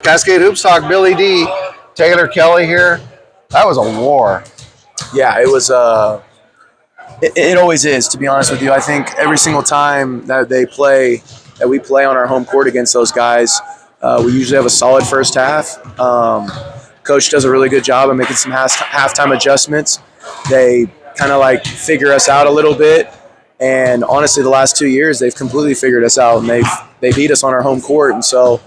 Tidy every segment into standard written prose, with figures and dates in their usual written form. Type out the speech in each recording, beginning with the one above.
Cascade Hoops Talk, Billy D, Taylor Kelly here. That was a war. Yeah, it was. It always is, to be honest with you. I think every single time that we play on our home court against those guys, we usually have a solid first half. Coach does a really good job of making some halftime adjustments. They kind of like figure us out a little bit. And honestly, the last 2 years, they've completely figured us out, and they beat us on our home court. And so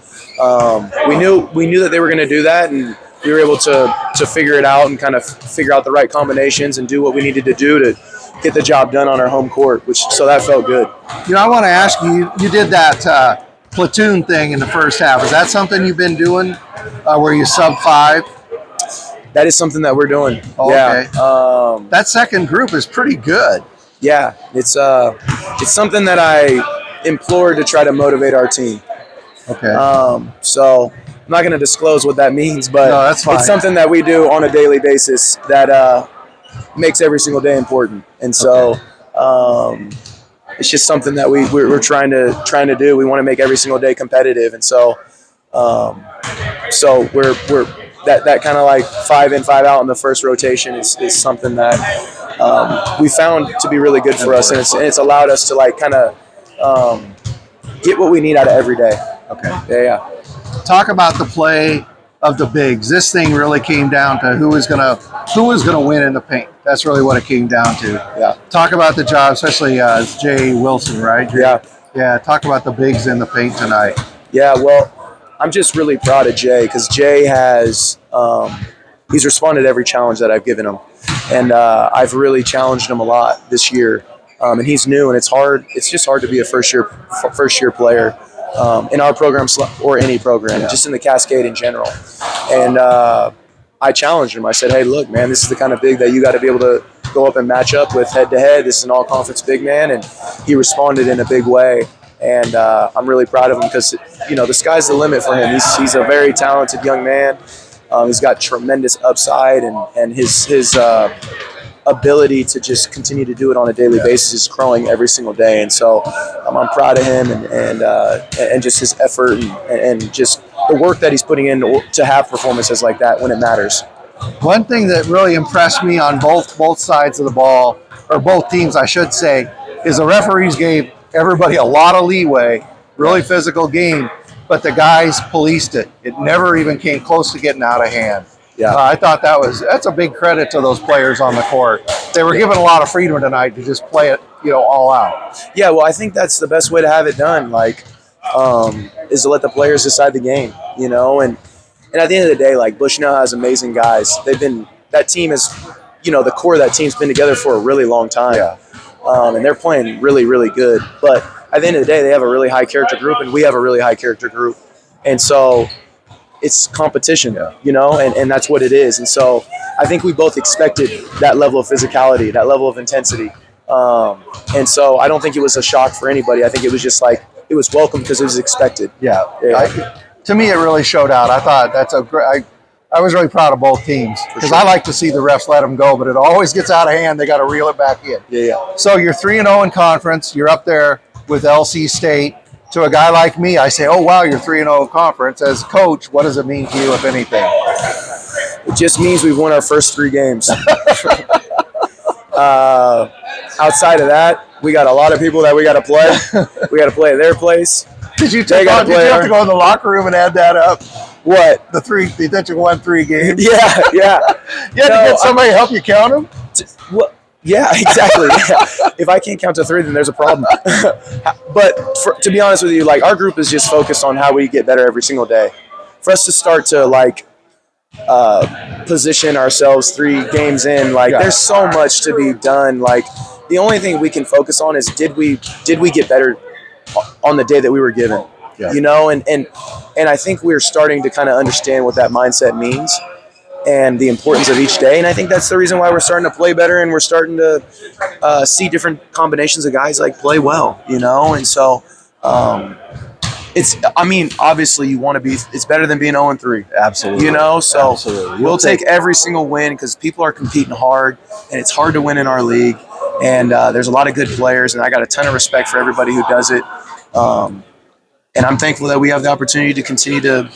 we knew that they were going to do that, and we were able to figure it out and kind of figure out the right combinations and do what we needed to do to get the job done on our home court. So that felt good. You know, I want to ask you. You did that platoon thing in the first half. Is that something you've been doing, where you sub 5? That is something that we're doing. Oh, yeah. Okay. That second group is pretty good. Yeah, it's something that I implore to try to motivate our team. Okay. So I'm not going to disclose what that means, but no, that's fine. It's something that we do on a daily basis that makes every single day important. And so it's just something that we're trying to do. We want to make every single day competitive, and so we're that kind of like 5 in, 5 out in the first rotation is something that we found to be really good for us, and it's allowed us to like kind of get what we need out of every day. Okay. Yeah. Talk about the play of the bigs. This thing really came down to who was gonna win in the paint. That's really what it came down to. Yeah. Talk about the job, especially Jay Wilson, right? Yeah. Yeah. Talk about the bigs in the paint tonight. Yeah. Well, I'm just really proud of Jay because Jay has he's responded to every challenge that I've given him, and I've really challenged him a lot this year. And he's new, and it's hard. It's just hard to be a first year player in our program or any program, just in the Cascade in general. And I challenged him. I said, "Hey, look, man, this is the kind of big that you got to be able to go up and match up with head to head. This is an all-conference big man," and he responded in a big way. And I'm really proud of him because, you know, the sky's the limit for him. He's a very talented young man. He's got tremendous upside, and his ability to just continue to do it on a daily basis is growing every single day. And so I'm proud of him and just his effort and just the work that he's putting in to have performances like that when it matters. One thing that really impressed me on both sides of the ball, or both teams, I should say, is the referees gave everybody a lot of leeway, really physical game, but the guys policed it. It never even came close to getting out of hand. Yeah, I thought that's a big credit to those players on the court. They were given a lot of freedom tonight to just play it, all out. Yeah, well, I think that's the best way to have it done. Like, is to let the players decide the game. And at the end of the day, like Bushnell has amazing guys. That team is, the core of that team's been together for a really long time. Yeah. And they're playing really, really good. But at the end of the day, they have a really high character group, and we have a really high character group. And so it's competition, and that's what it is. And so I think we both expected that level of physicality, that level of intensity. And so I don't think it was a shock for anybody. I think it was just like it was welcome because it was expected. Yeah. To me, it really showed out. I thought that's a great. I was really proud of both teams because I like to see the refs let them go, but it always gets out of hand. They got to reel it back in. Yeah. So you're 3-0 in conference. You're up there with LC State. To a guy like me, I say, "Oh wow, you're 3-0 in conference." As coach, what does it mean to you, if anything? It just means we've won our first 3 games. Outside of that, we got a lot of people that we got to play. We got to play at their place. Did you have to go in the locker room and add that up? What? That you won 3 games? Yeah. You had to get somebody to help you count them? Yeah, exactly. Yeah. If I can't count to 3, then there's a problem. But to be honest with you, like our group is just focused on how we get better every single day. For us to start to like position ourselves 3 games in, like there's so much to be done. Like the only thing we can focus on is did we get better on the day that we were given. Yeah. And I think we're starting to kind of understand what that mindset means and the importance of each day. And I think that's the reason why we're starting to play better and we're starting to see different combinations of guys like play well, And so obviously you want to be, it's better than being 0-3. Absolutely. So Absolutely. We'll take every single win because people are competing hard and it's hard to win in our league. And there's a lot of good players and I got a ton of respect for everybody who does it. And I'm thankful that we have the opportunity to continue to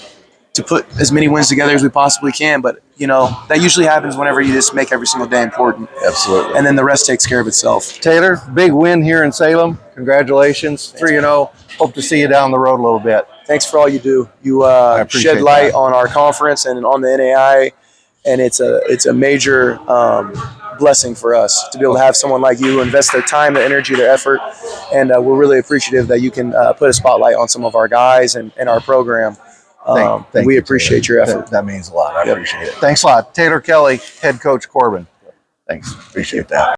to put as many wins together as we possibly can. But, you know, that usually happens whenever you just make every single day important. Absolutely. And then the rest takes care of itself. Taylor, big win here in Salem. Congratulations. 3-0. Hope to see you down the road a little bit. Thanks for all you do. You appreciate shed light that. on our conference and on the NAI, and it's a major blessing for us to be able to have someone like you invest their time, their energy, their effort, and we're really appreciative that you can put a spotlight on some of our guys and our program. Thank we you, appreciate Taylor. your effort. That means a lot. I appreciate it. Thanks a lot. Taylor Kelly, head coach Corban. Thanks. Appreciate that.